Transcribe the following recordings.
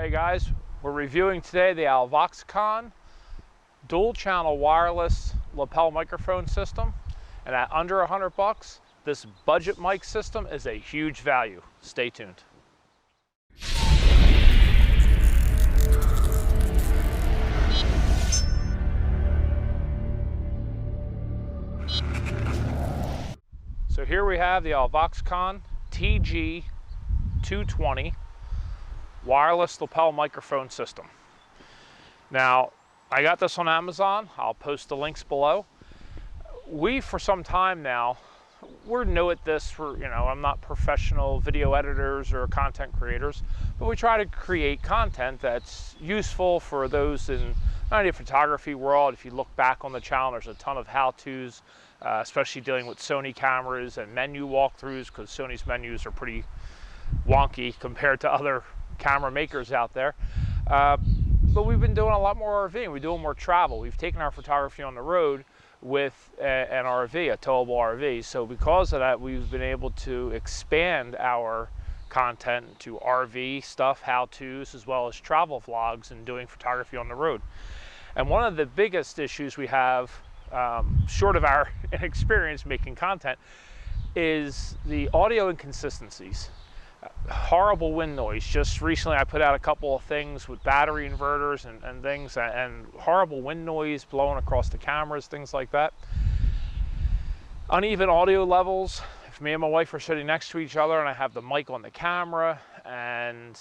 Hey guys, we're reviewing today the Alvoxcon Dual Channel Wireless Lapel Microphone System, and at under $100, this budget mic system is a huge value. Stay tuned. So here we have the Alvoxcon TG220 wireless lapel microphone system. Now, I got this on Amazon. I'll post the links below. We, for some time now, we're new at this. I'm not professional video editors or content creators, but we try to create content that's useful for those in not only the photography world. If you look back on the channel, there's a ton of how-tos, especially dealing with Sony cameras and menu walkthroughs, because Sony's menus are pretty wonky compared to other camera makers out there. But we've been doing a lot more RVing. We're doing more travel. We've taken our photography on the road with an RV, a towable RV. So because of that, we've been able to expand our content to RV stuff, how-tos, as well as travel vlogs and doing photography on the road. And one of the biggest issues we have, short of our experience making content, is the audio inconsistencies. Horrible wind noise. Just recently I put out a couple of things with battery inverters and things, and horrible wind noise blowing across the cameras, things like that. Uneven audio levels. If me and my wife are sitting next to each other and I have the mic on the camera and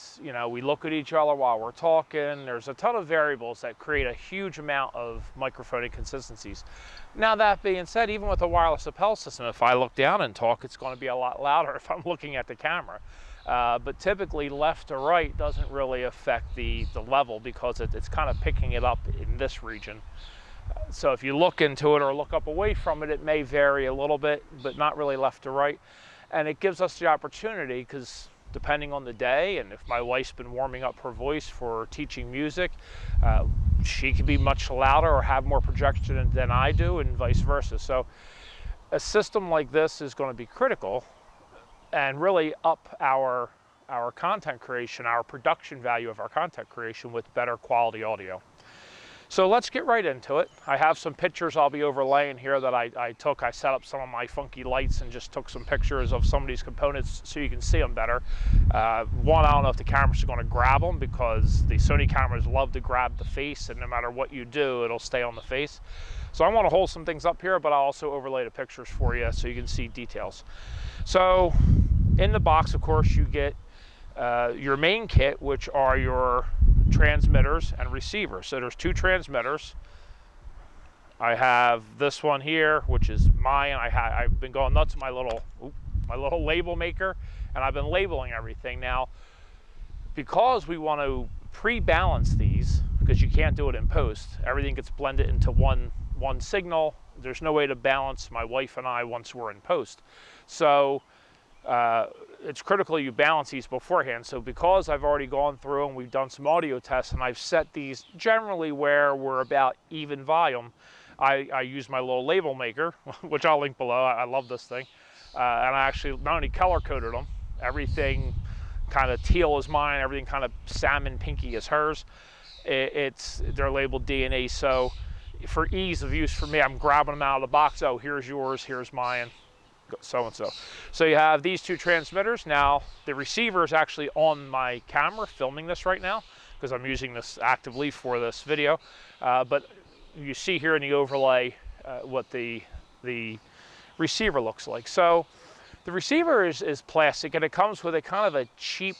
we look at each other while we're talking, there's a ton of variables that create a huge amount of microphone inconsistencies. Now, that being said, even with a wireless lapel system, if I look down and talk, it's going to be a lot louder if I'm looking at the camera. But typically left to right doesn't really affect the level, because it's kind of picking it up in this region. So if you look into it or look up away from it, it may vary a little bit, but not really left to right. And it gives us the opportunity, because depending on the day, and if my wife's been warming up her voice for teaching music, she could be much louder or have more projection than I do, and vice versa. So a system like this is going to be critical and really up our content creation, our production value of our content creation with better quality audio. So let's get right into it. I have some pictures I'll be overlaying here that I took. I set up some of my funky lights and just took some pictures of some of these components so you can see them better. One, I don't know if the cameras are going to grab them, because the Sony cameras love to grab the face, and no matter what you do, it'll stay on the face. So I want to hold some things up here, but I'll also overlay the pictures for you so you can see details. So in the box, of course, you get your main kit, which are your transmitters and receivers. So there's two transmitters. I have this one here, which is mine. I've been going nuts with my little label maker, and I've been labeling everything. Now, because we want to pre-balance these, because you can't do it in post, everything gets blended into one signal. There's no way to balance my wife and I once we're in post. So it's critical you balance these beforehand. So because I've already gone through and we've done some audio tests, and I've set these generally where we're about even volume, I use my little label maker, which I'll link below. I love this thing. And I actually not only color coded them, everything kind of teal is mine, everything kind of salmon pinky is hers. They're labeled DNA, so for ease of use for me, I'm grabbing them out of the box. Oh, here's yours, here's mine, so-and-so. So you have these two transmitters. Now, the receiver is actually on my camera filming this right now, because I'm using this actively for this video. But you see here in the overlay what the receiver looks like. So the receiver is plastic, and it comes with a kind of a cheap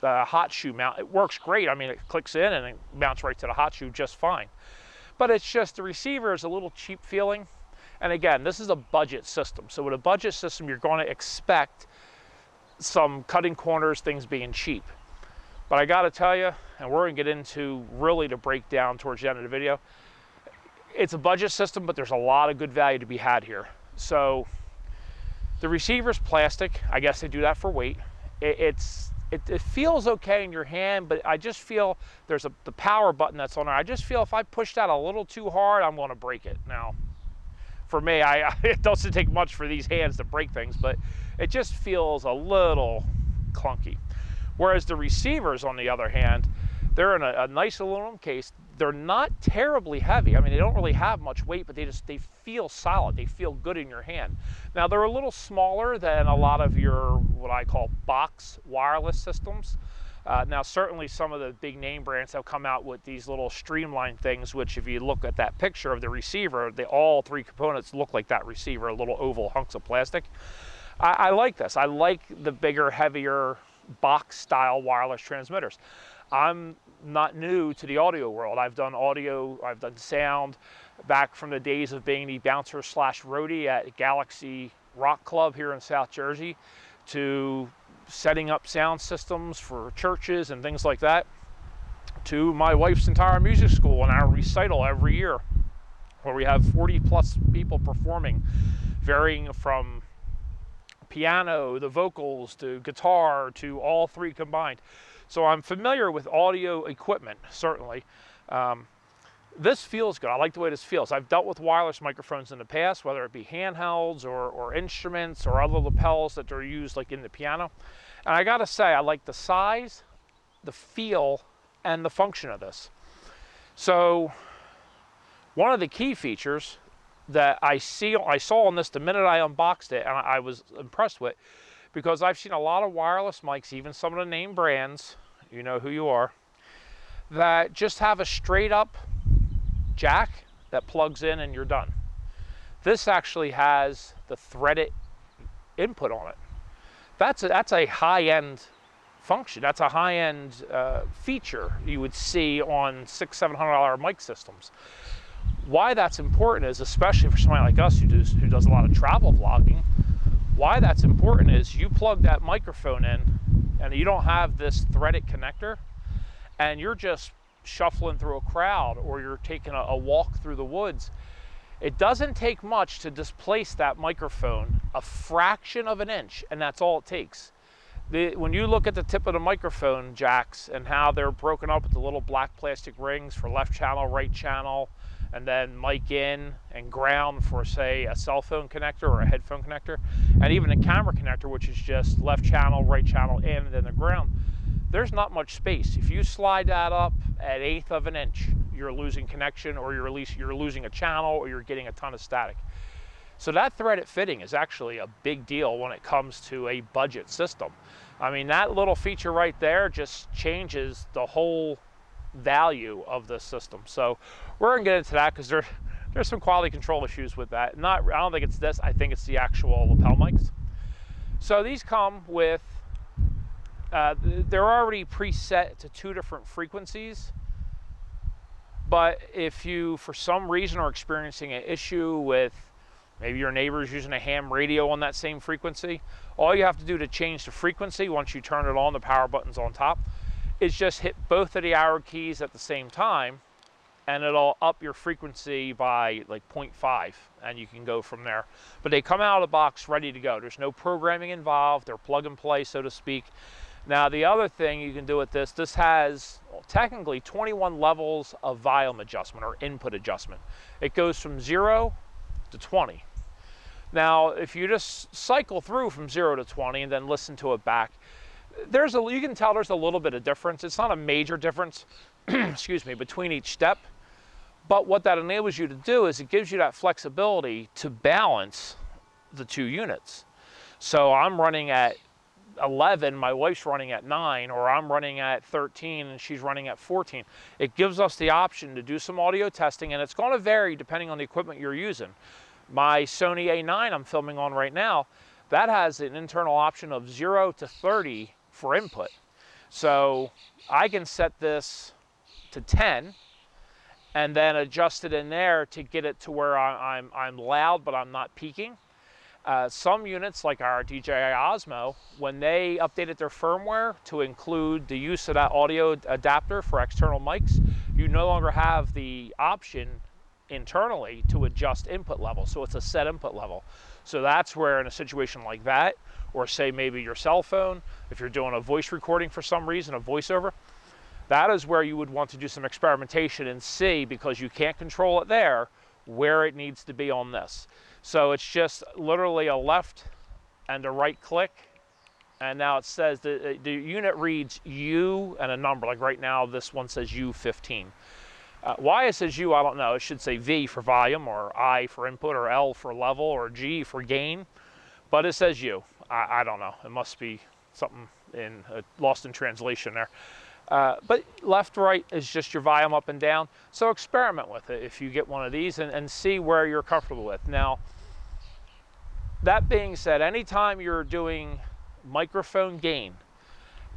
hot shoe mount. It works great. I mean, it clicks in and it mounts right to the hot shoe just fine. But it's just the receiver is a little cheap feeling. And again, this is a budget system. So with a budget system, you're going to expect some cutting corners, things being cheap. But I got to tell you, and we're going to get into really to break down towards the end of the video, it's a budget system, but there's a lot of good value to be had here. So the receiver's plastic. I guess they do that for weight. It feels okay in your hand, but I just feel there's the power button that's on there. I just feel if I push that a little too hard, I'm going to break it. Now, for me, it doesn't take much for these hands to break things, but it just feels a little clunky. Whereas the receivers, on the other hand, they're in a nice aluminum case. They're not terribly heavy. I mean, they don't really have much weight, but they feel solid. They feel good in your hand. Now, they're a little smaller than a lot of your, what I call box wireless systems. Now, certainly some of the big name brands have come out with these little streamlined things, which if you look at that picture of the receiver, all three components look like that receiver, little oval hunks of plastic. I like this. I like the bigger, heavier box-style wireless transmitters. I'm not new to the audio world. I've done audio, I've done sound, back from the days of being the bouncer / roadie at Galaxy Rock Club here in South Jersey, to setting up sound systems for churches and things like that, to my wife's entire music school and our recital every year, where we have 40+ people performing, varying from piano, the vocals, to guitar, to all three combined. So I'm familiar with audio equipment, certainly. This feels good. I like the way this feels. I've dealt with wireless microphones in the past, whether it be handhelds or instruments or other lapels that are used like in the piano. And I gotta say, I like the size, the feel, and the function of this. So one of the key features that I saw on this the minute I unboxed it, and I was impressed with, because I've seen a lot of wireless mics, even some of the name brands, you know who you are, that just have a straight up jack that plugs in and you're done. This actually has the threaded input on it. That's a high-end function. That's a high-end feature you would see on $600–700 mic systems. Why that's important is, especially for somebody like us who does a lot of travel vlogging, why that's important is you plug that microphone in and you don't have this threaded connector, and you're just shuffling through a crowd or you're taking a walk through the woods. It doesn't take much to displace that microphone a fraction of an inch, and that's all it takes. When you look at the tip of the microphone jacks and how they're broken up with the little black plastic rings for left channel, right channel, and then mic in and ground for, say, a cell phone connector or a headphone connector, and even a camera connector, which is just left channel, right channel in, and then the ground, there's not much space. If you slide that up at 1/8 of an inch, you're losing connection, or you're losing a channel, or you're getting a ton of static. So that threaded fitting is actually a big deal when it comes to a budget system. I mean, that little feature right there just changes the whole value of the system. So we're gonna get into that because there's some quality control issues with that. I don't think it's this, I think it's the actual lapel mics. So these come with, they're already preset to 2 different frequencies. But if you, for some reason, are experiencing an issue with maybe your neighbor's using a ham radio on that same frequency, all you have to do to change the frequency, once you turn it on, the power button's on top, is just hit both of the arrow keys at the same time, and it'll up your frequency by like 0.5, and you can go from there. But they come out of the box ready to go. There's no programming involved. They're plug and play, so to speak. Now, the other thing you can do with this has technically 21 levels of volume adjustment or input adjustment. It goes from 0 to 20. Now, if you just cycle through from 0 to 20 and then listen to it back, you can tell there's a little bit of difference. It's not a major difference, excuse me, between each step. But what that enables you to do is it gives you that flexibility to balance the 2 units. So I'm running at 11, my wife's running at 9, or I'm running at 13 and she's running at 14. It gives us the option to do some audio testing, and it's going to vary depending on the equipment you're using. My Sony A9 I'm filming on right now, that has an internal option of 0 to 30 for input. So I can set this to 10 and then adjust it in there to get it to where I'm loud but I'm not peaking. Some units, like our DJI Osmo, when they updated their firmware to include the use of that audio adapter for external mics, you no longer have the option internally to adjust input level. So it's a set input level. So that's where, in a situation like that, or say maybe your cell phone, if you're doing a voice recording for some reason, a voiceover, that is where you would want to do some experimentation and see, because you can't control it there, where it needs to be on this. So it's just literally a left and a right click, And now it says the unit reads U and a number. Like right now, this one says U15. Why it says U, I don't know. It should say V for volume, or I for input, or L for level, or G for gain. But it says U. I don't know. It must be something lost in translation there. But left, right is just your volume up and down. So experiment with it if you get one of these and see where you're comfortable with. Now, that being said, anytime you're doing microphone gain,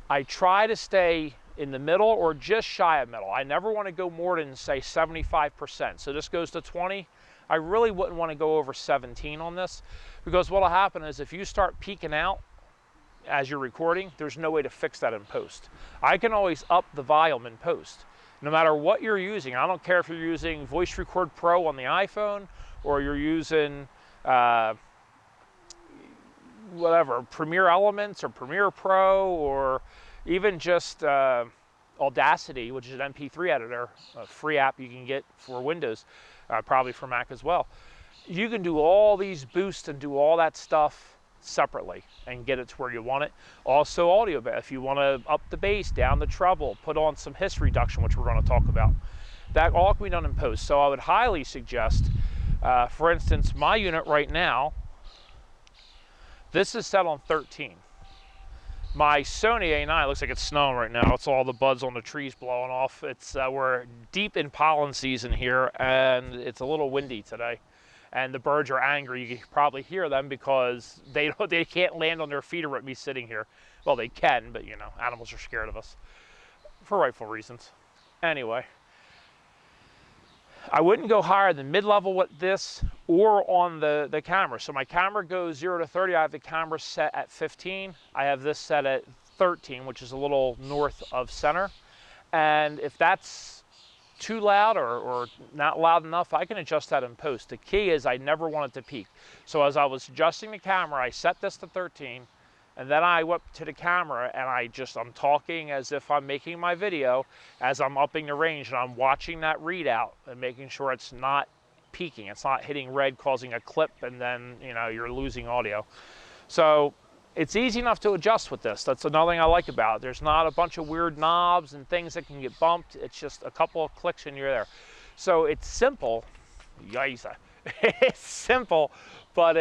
I try to stay in the middle or just shy of middle. I never want to go more than, say, 75%. So this goes to 20. I really wouldn't want to go over 17 on this, because what will happen is if you start peaking out as you're recording, there's no way to fix that in post. I can always up the volume in post. No matter what you're using, I don't care if you're using Voice Record Pro on the iPhone, or you're using whatever, Premiere Elements or Premiere Pro, or even just Audacity, which is an MP3 editor, a free app you can get for Windows, probably for Mac as well. You can do all these boosts and do all that stuff separately and get it to where you want it. Also audio, if you want to up the bass, down the treble, put on some hiss reduction, which we're going to talk about, that all can be done in post. So I would highly suggest, for instance, my unit right now, this is set on 13. My Sony A9, looks like it's snowing right now. It's all the buds on the trees blowing off. It's we're deep in pollen season here, and it's a little windy today. And the birds are angry. You can probably hear them because they can't land on their feet or with me sitting here. Well, they can, but you know, animals are scared of us for rightful reasons. Anyway, I wouldn't go higher than mid-level with this or on the camera. So my camera goes 0 to 30. I have the camera set at 15. I have this set at 13, which is a little north of center. And if that's too loud or not loud enough, I can adjust that in post. The key is I never want it to peak. So as I was adjusting the camera, I set this to 13, and then I went to the camera and I'm talking as if I'm making my video as I'm upping the range, and I'm watching that readout and making sure it's not peaking. It's not hitting red, causing a clip, and then, you know, you're losing audio. So it's easy enough to adjust with this. That's another thing I like about it. There's not a bunch of weird knobs and things that can get bumped. It's just a couple of clicks and you're there. So it's simple. Yikes. It's simple, but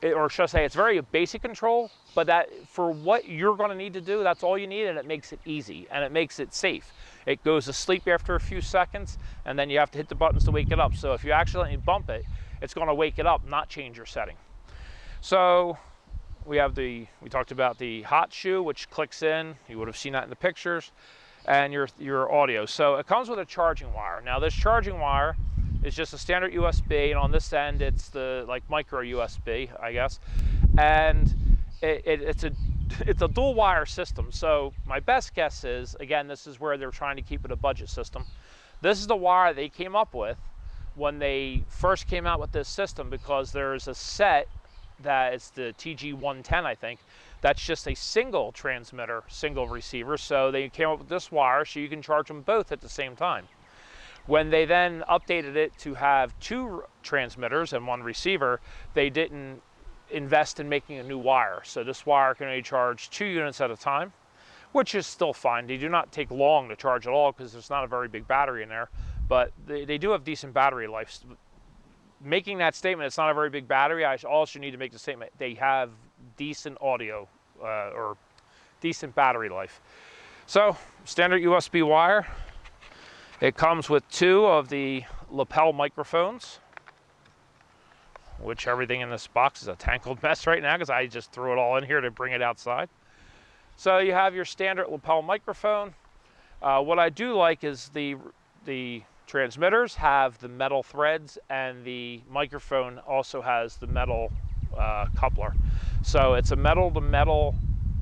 or should I say, it's very basic control, but that for what you're going to need to do, that's all you need, and it makes it easy, and it makes it safe. It goes to sleep after a few seconds, and then you have to hit the buttons to wake it up. So if you accidentally bump it, it's going to wake it up, not change your setting. So we talked about the hot shoe, which clicks in. You would have seen that in the pictures, and your audio. So it comes with a charging wire. Now this charging wire is just a standard USB, and on this end it's the micro USB, I guess. And it's a dual wire system. So my best guess is, again, this is where they're trying to keep it a budget system. This is the wire they came up with when they first came out with this system, because there's a set that it's the TG220, I think, that's just a single transmitter, single receiver. So they came up with this wire so you can charge them both at the same time. When they then updated it to have 2 transmitters and 1 receiver, they didn't invest in making a new wire. So this wire can only charge 2 units at a time, which is still fine. They do not take long to charge at all because there's not a very big battery in there, but they do have decent battery life. Making that statement, it's not a very big battery, I also need to make the statement, they have decent audio or decent battery life. So, standard USB wire. It comes with 2 of the lapel microphones, which everything in this box is a tangled mess right now because I just threw it all in here to bring it outside. So you have your standard lapel microphone. What I do like is the transmitters have the metal threads, and the microphone also has the metal coupler. So it's a metal to metal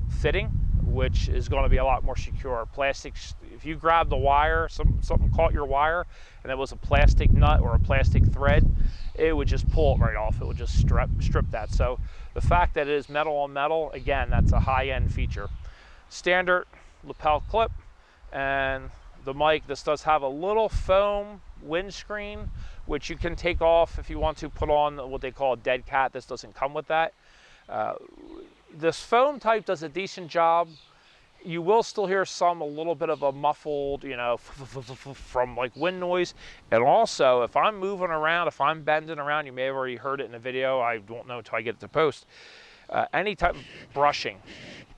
fitting, which is going to be a lot more secure. Plastic, if you grab the wire, something caught your wire, and it was a plastic nut or a plastic thread, it would just pull it right off. It would just strip that. So the fact that it is metal on metal, again, that's a high-end feature. Standard lapel clip, and the mic, this does have a little foam windscreen, which you can take off if you want to put on what they call a dead cat. This doesn't come with that. This foam type does a decent job. You will still hear a little bit of a muffled, you know, from like wind noise. And also, if I'm moving around, if I'm bending around, you may have already heard it in the video, I won't know until I get it to post. Any type of brushing,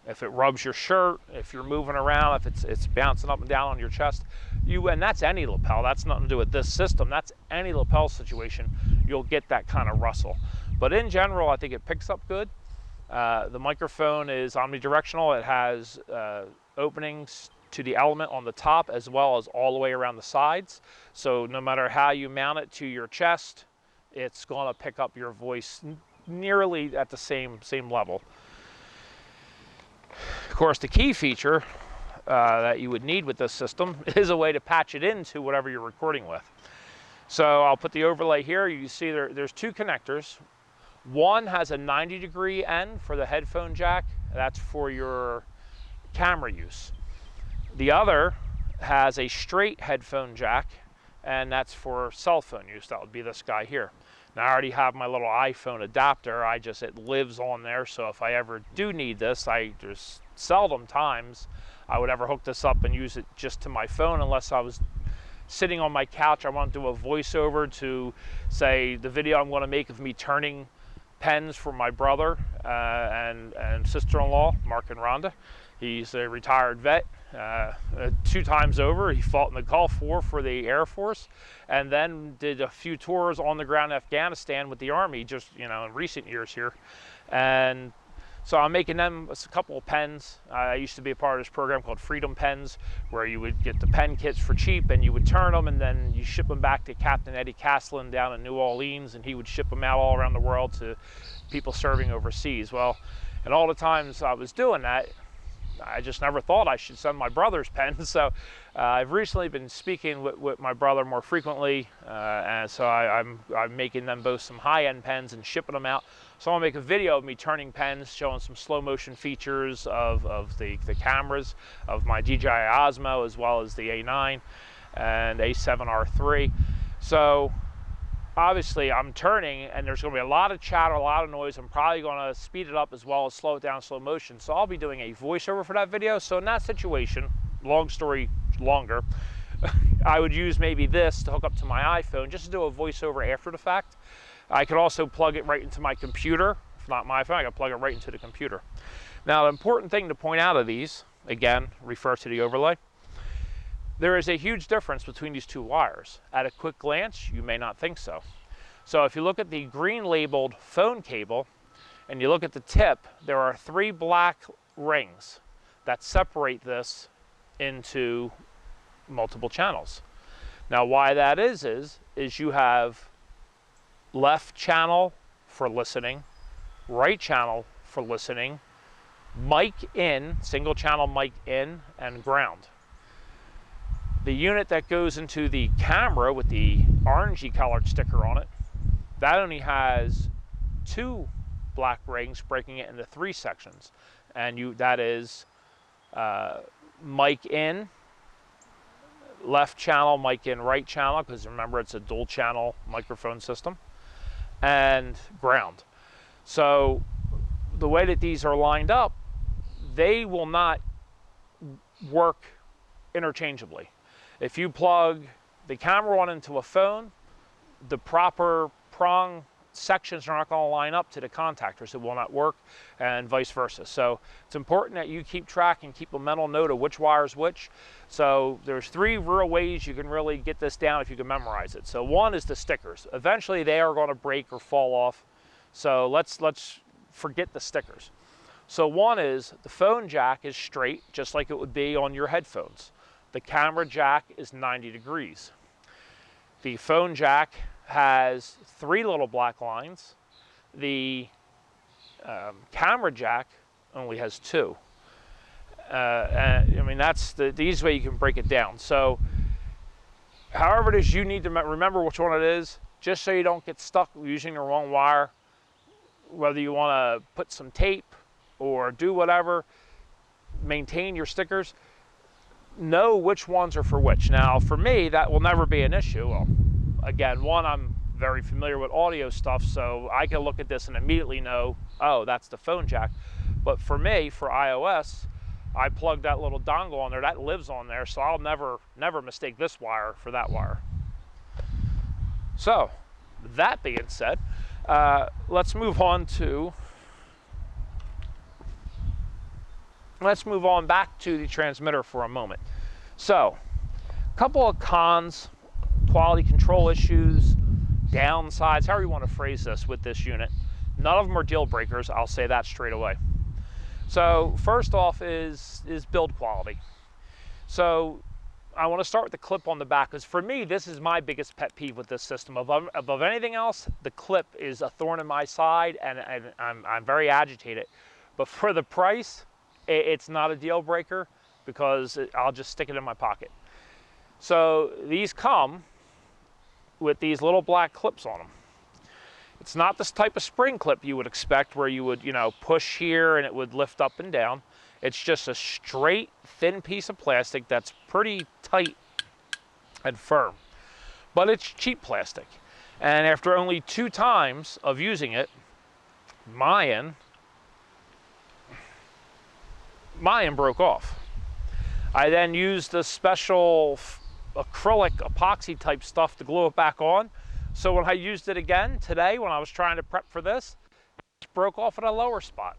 if it rubs your shirt, if you're moving around, if it's bouncing up and down on your chest, and that's any lapel, that's nothing to do with this system, that's any lapel situation, you'll get that kind of rustle. But in general, I think it picks up good. The microphone is omnidirectional. It has openings to the element on the top as well as all the way around the sides. So no matter how you mount it to your chest, it's going to pick up your voice nearly at the same level. Of course, the key feature that you would need with this system is a way to patch it into whatever you're recording with. So I'll put the overlay here. You see there's two connectors. One has a 90-degree end for the headphone jack. That's for your camera use. The other has a straight headphone jack, and that's for cell phone use. That would be this guy here. Now, I already have my little iPhone adapter. It lives on there, so if I ever do need this, there's seldom times I would ever hook this up and use it just to my phone, unless I was sitting on my couch. I want to do a voiceover to, say, the video I'm going to make of me turning pens for my brother and sister-in-law, Mark and Rhonda. He's a retired vet, 2 times over. He fought in the Gulf War for the Air Force, and then did a few tours on the ground in Afghanistan with the Army, just, you know, in recent years here. And so I'm making them a couple of pens. I used to be a part of this program called Freedom Pens, where you would get the pen kits for cheap and you would turn them and then you ship them back to Captain Eddie Caslin down in New Orleans, and he would ship them out all around the world to people serving overseas. Well, and all the times I was doing that, I just never thought I should send my brother's pens. So I've recently been speaking with my brother more frequently, and so I'm making them both some high-end pens and shipping them out. So I'll make a video of me turning pens, showing some slow motion features of the cameras, of my DJI Osmo, as well as the A9 and A7R3. So obviously I'm turning and there's going to be a lot of chatter, a lot of noise. I'm probably going to speed it up as well as slow it down, slow motion. So I'll be doing a voiceover for that video. So in that situation, long story longer, I would use maybe this to hook up to my iPhone just to do a voiceover after the fact. I could also plug it right into my computer. If not my phone, I can plug it right into the computer. Now, the important thing to point out of these, again, refer to the overlay. There is a huge difference between these two wires. At a quick glance, you may not think so. So if you look at the green labeled phone cable and you look at the tip, there are 3 black rings that separate this into multiple channels. Now, why that is you have left channel for listening, right channel for listening, mic in, single channel mic in, and ground. The unit that goes into the camera with the orangey colored sticker on it, that only has 2 black rings, breaking it into 3 sections. And that is mic in, left channel, mic in, right channel, because remember it's a dual channel microphone system, and ground. So the way that these are lined up, they will not work interchangeably. If you plug the camera one into a phone, the proper prong sections are not going to line up to the contactors. It will not work, and vice versa. So it's important that you keep track and keep a mental note of which wire is which. So there's 3 real ways you can really get this down if you can memorize it. So one is the stickers. Eventually they are going to break or fall off. So let's forget the stickers. So one is the phone jack is straight, just like it would be on your headphones. The camera jack is 90 degrees. The phone jack has 3 little black lines. The camera jack only has 2. And I mean, that's the easiest way you can break it down. So however it is you need to remember which one it is, just so you don't get stuck using the wrong wire, whether you want to put some tape or do whatever, maintain your stickers, know which ones are for which. Now, for me, that will never be an issue. Well, again, one, I'm very familiar with audio stuff, so I can look at this and immediately know, oh, that's the phone jack. But for me, for iOS, I plug that little dongle on there, that lives on there, so I'll never mistake this wire for that wire. So, that being said, let's move on back to the transmitter for a moment. So, a couple of cons, quality control issues, downsides, however you want to phrase this with this unit. None of them are deal breakers, I'll say that straight away. So first off is build quality. So I want to start with the clip on the back, because for me, this is my biggest pet peeve with this system. Above anything else, the clip is a thorn in my side, and I'm very agitated. But for the price, it's not a deal breaker, because I'll just stick it in my pocket. So these come with these little black clips on them. It's not this type of spring clip you would expect, where you would, you know, push here and it would lift up and down. It's just a straight, thin piece of plastic that's pretty tight and firm. But it's cheap plastic. And after only 2 times of using it, mine broke off. I then used the special acrylic epoxy type stuff to glue it back on. So when I used it again today, when I was trying to prep for this, it broke off at a lower spot.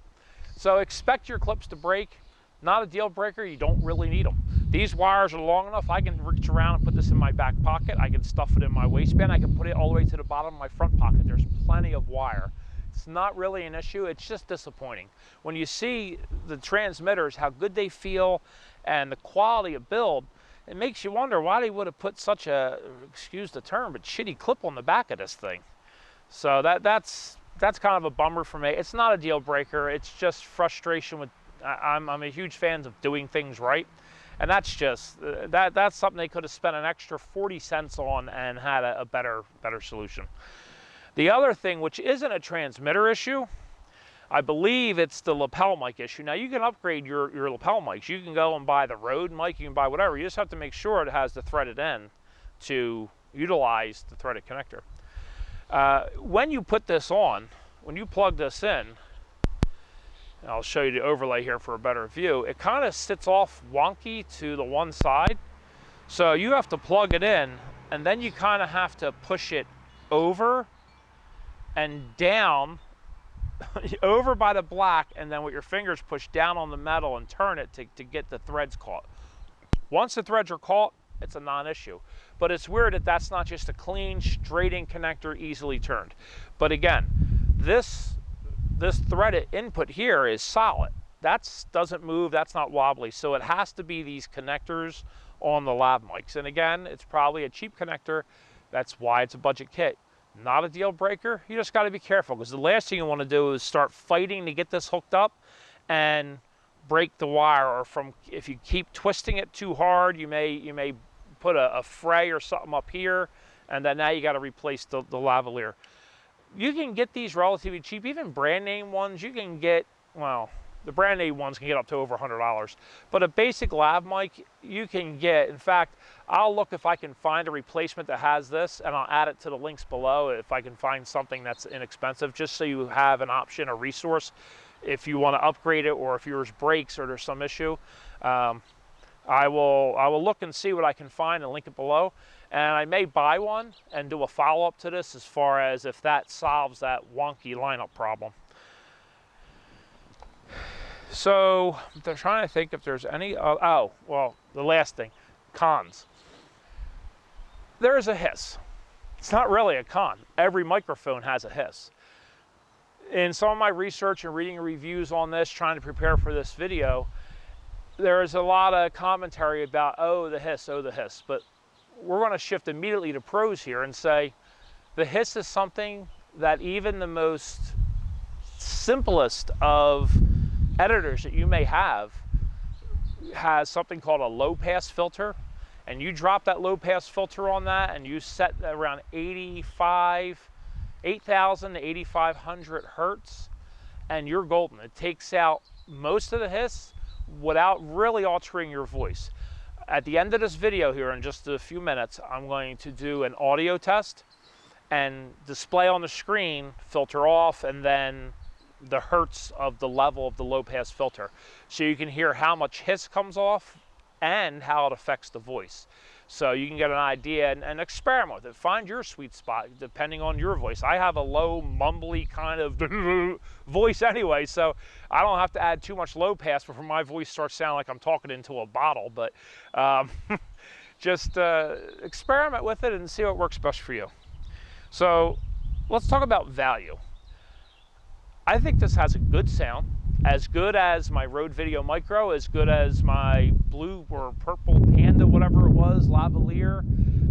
So expect your clips to break. Not a deal breaker, you don't really need them. These wires are long enough, I can reach around and put this in my back pocket. I can stuff it in my waistband. I can put it all the way to the bottom of my front pocket. There's plenty of wire. It's not really an issue, it's just disappointing. When you see the transmitters, how good they feel, and the quality of build, it makes you wonder why they would have put such a, excuse the term, but shitty clip on the back of this thing. So that's kind of a bummer for me. It's not a deal breaker. It's just frustration with, I'm a huge fan of doing things right. And that's just, that's something they could have spent an extra 40 cents on and had a better solution. The other thing, which isn't a transmitter issue, I believe it's the lapel mic issue. Now you can upgrade your lapel mics. You can go and buy the Rode mic, you can buy whatever. You just have to make sure it has the threaded end to utilize the threaded connector. When you put this on, when you plug this in, and I'll show you the overlay here for a better view, it kind of sits off wonky to the one side. So you have to plug it in, and then you kind of have to push it over and down, over by the black, and then with your fingers push down on the metal and turn it to get the threads caught. Once the threads are caught, it's a non-issue. But it's weird that that's not just a clean, straight-in connector, easily turned. But again, this threaded input here is solid. That doesn't move, that's not wobbly. So it has to be these connectors on the lav mics. And again, it's probably a cheap connector. That's why it's a budget kit. Not a deal breaker. You just got to be careful, because the last thing you want to do is start fighting to get this hooked up and break the wire. Or if you keep twisting it too hard, you may put a fray or something up here, and then now you got to replace the lavalier. You can get these relatively cheap, even brand name ones. You can get, well, the brand name ones can get up to over $100. But a basic lav mic you can get. In fact, I'll look if I can find a replacement that has this, and I'll add it to the links below if I can find something that's inexpensive, just so you have an option, a resource, if you want to upgrade it, or if yours breaks or there's some issue. I will look and see what I can find and link it below. And I may buy one and do a follow-up to this, as far as if that solves that wonky lineup problem. So they're trying to think if there's any, oh, well, the last thing, cons. There is a hiss. It's not really a con. Every microphone has a hiss. In some of my research and reading reviews on this, trying to prepare for this video, there is a lot of commentary about, oh, the hiss, oh, the hiss. But we're going to shift immediately to pros here and say the hiss is something that even the most simplest of editors that you may have has something called a low pass filter, and you drop that low pass filter on that and you set around 8,000 to 8,500 hertz, and you're golden. It takes out most of the hiss without really altering your voice. At the end of this video here, in just a few minutes, I'm going to do an audio test, and display on the screen, filter off, and then the hertz of the level of the low pass filter. So you can hear how much hiss comes off and how it affects the voice. So you can get an idea and experiment with it. Find your sweet spot depending on your voice. I have a low, mumbly kind of voice anyway, so I don't have to add too much low pass before my voice starts sounding like I'm talking into a bottle. But just experiment with it and see what works best for you. So let's talk about value. I think this has a good sound, as good as my Rode Video Micro, as good as my blue or purple Panda, whatever it was, Lavalier.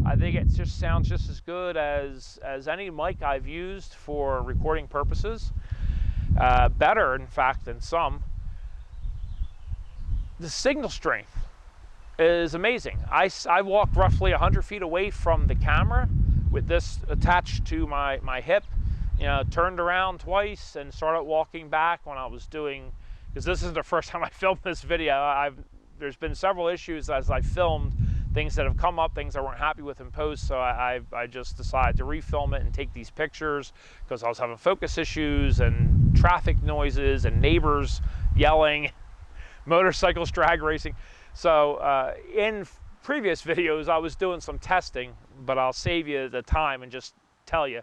I think it just sounds just as good as any mic I've used for recording purposes. Better, in fact, than some. The signal strength is amazing. I walked roughly 100 feet away from the camera with this attached to my hip. You know, turned around twice and started walking back when I was doing, because this isn't the first time I filmed this video. There's been several issues as I filmed, things that have come up, things I weren't happy with in post, so I just decided to refilm it and take these pictures because I was having focus issues and traffic noises and neighbors yelling, motorcycles drag racing. So in previous videos I was doing some testing, but I'll save you the time and just tell you,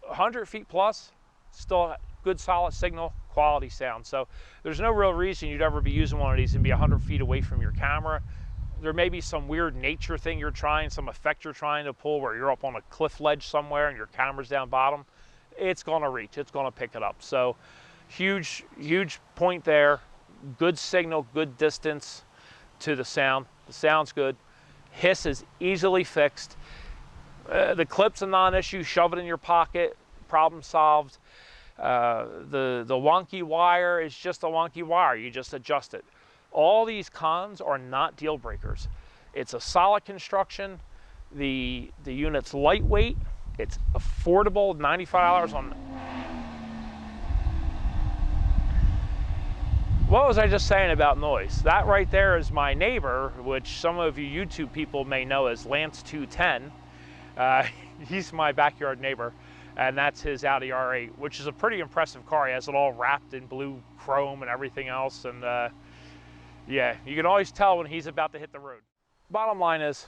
100 feet plus, still good solid signal, quality sound. So there's no real reason you'd ever be using one of these and be 100 feet away from your camera. There may be some weird nature thing you're trying, some effect you're trying to pull where you're up on a cliff ledge somewhere and your camera's down bottom. It's gonna reach, it's gonna pick it up. So huge point there. Good signal, good distance to the sound. The sound's good. Hiss is easily fixed. The clip's a non-issue, shove it in your pocket, problem solved. The wonky wire is just a wonky wire, you just adjust it. All these cons are not deal breakers. It's a solid construction, the unit's lightweight, it's affordable, $95 on. What was I just saying about noise? That right there is my neighbor, which some of you YouTube people may know as Lance 210. He's my backyard neighbor, and that's his Audi R8, which is a pretty impressive car. He has it all wrapped in blue chrome and everything else, and yeah, you can always tell when he's about to hit the road. Bottom line is,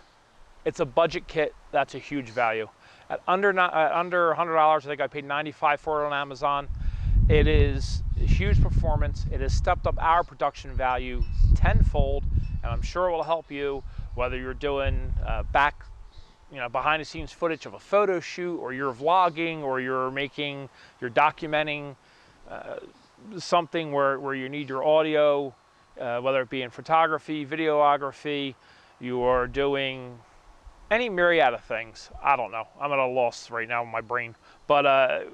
it's a budget kit. That's a huge value. At under $100, I think I paid $95 for it on Amazon. It is huge performance. It has stepped up our production value tenfold, and I'm sure it will help you whether you're doing behind the scenes footage of a photo shoot, or you're vlogging, or you're documenting something where you need your audio, whether it be in photography, videography, you are doing any myriad of things. I don't know. I'm at a loss right now in my brain, but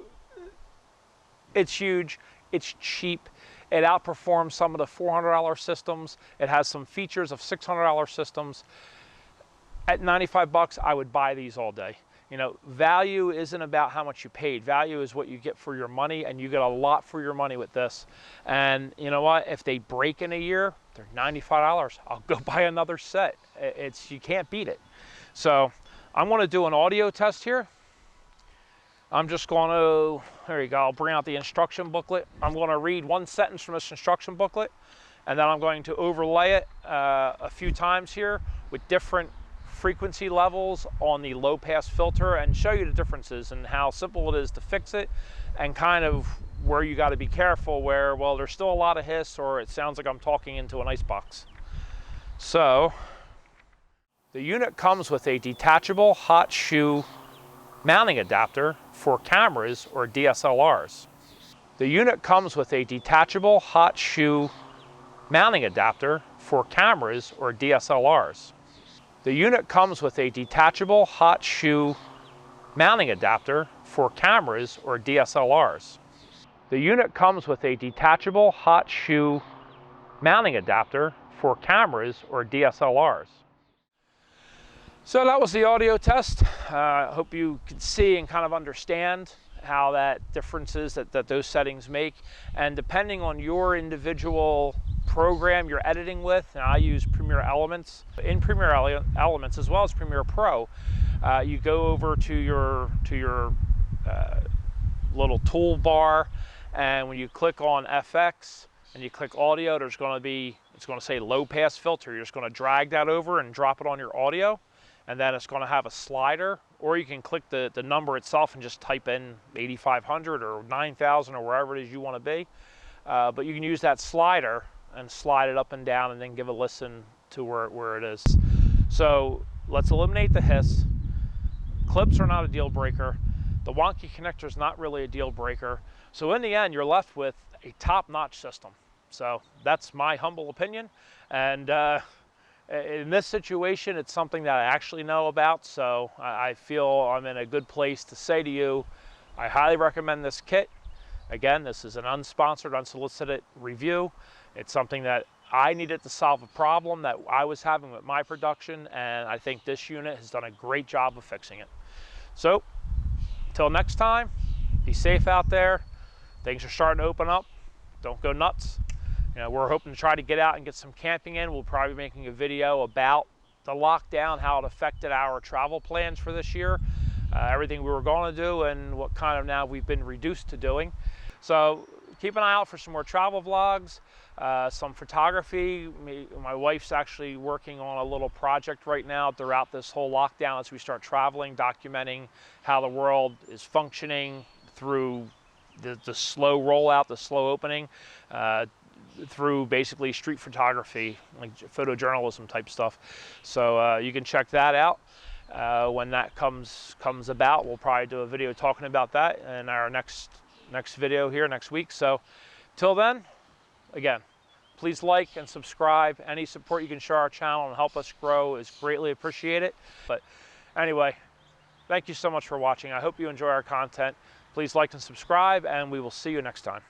it's huge. It's cheap. It outperforms some of the $400 systems. It has some features of $600 systems. At 95 bucks, I would buy these all day. You know, value isn't about how much you paid. Value is what you get for your money, and you get a lot for your money with this. And you know what? If they break in a year, they're $95. I'll go buy another set. You can't beat it. So I'm going to do an audio test here. I'm just going to, there you go, I'll bring out the instruction booklet. I'm going to read one sentence from this instruction booklet, and then I'm going to overlay it a few times here with different frequency levels on the low pass filter and show you the differences and how simple it is to fix it, and kind of where you got to be careful where, well, there's still a lot of hiss or it sounds like I'm talking into an icebox. So the unit comes with a detachable hot shoe mounting adapter for cameras or DSLRs. The unit comes with a detachable hot shoe mounting adapter for cameras or DSLRs. The unit comes with a detachable hot shoe mounting adapter for cameras or DSLRs. The unit comes with a detachable hot shoe mounting adapter for cameras or DSLRs. So that was the audio test. I hope you can see and kind of understand how that differences that those settings make. And depending on your individual program you're editing with. And I use Premiere Elements. In Premiere Elements, as well as Premiere Pro, you go over to your little toolbar, and when you click on FX and you click audio, it's going to say low pass filter. You're just going to drag that over and drop it on your audio, and then it's going to have a slider, or you can click the number itself and just type in 8500 or 9000 or wherever it is you want to be. But you can use that slider and slide it up and down and then give a listen to where it is. So let's eliminate the hiss. Clips are not a deal breaker. The wonky connector is not really a deal breaker. So in the end, you're left with a top-notch system. So that's my humble opinion. And in this situation, it's something that I actually know about. So I feel I'm in a good place to say to you, I highly recommend this kit. Again, this is an unsponsored, unsolicited review. It's something that I needed to solve a problem that I was having with my production, and I think this unit has done a great job of fixing it. So, until next time, be safe out there. Things are starting to open up. Don't go nuts. You know, we're hoping to try to get out and get some camping in. We'll probably be making a video about the lockdown, how it affected our travel plans for this year, everything we were going to do, and what kind of now we've been reduced to doing. So keep an eye out for some more travel vlogs, some photography. My wife's actually working on a little project right now throughout this whole lockdown as we start traveling, documenting how the world is functioning through the slow rollout, the slow opening, through basically street photography, like photojournalism type stuff. So you can check that out. When that comes about, we'll probably do a video talking about that in our next video here next week. So till then, again, please like and subscribe. Any support you can show our channel and help us grow is greatly appreciated. But anyway, thank you so much for watching. I hope you enjoy our content. Please like and subscribe, and we will see you next time.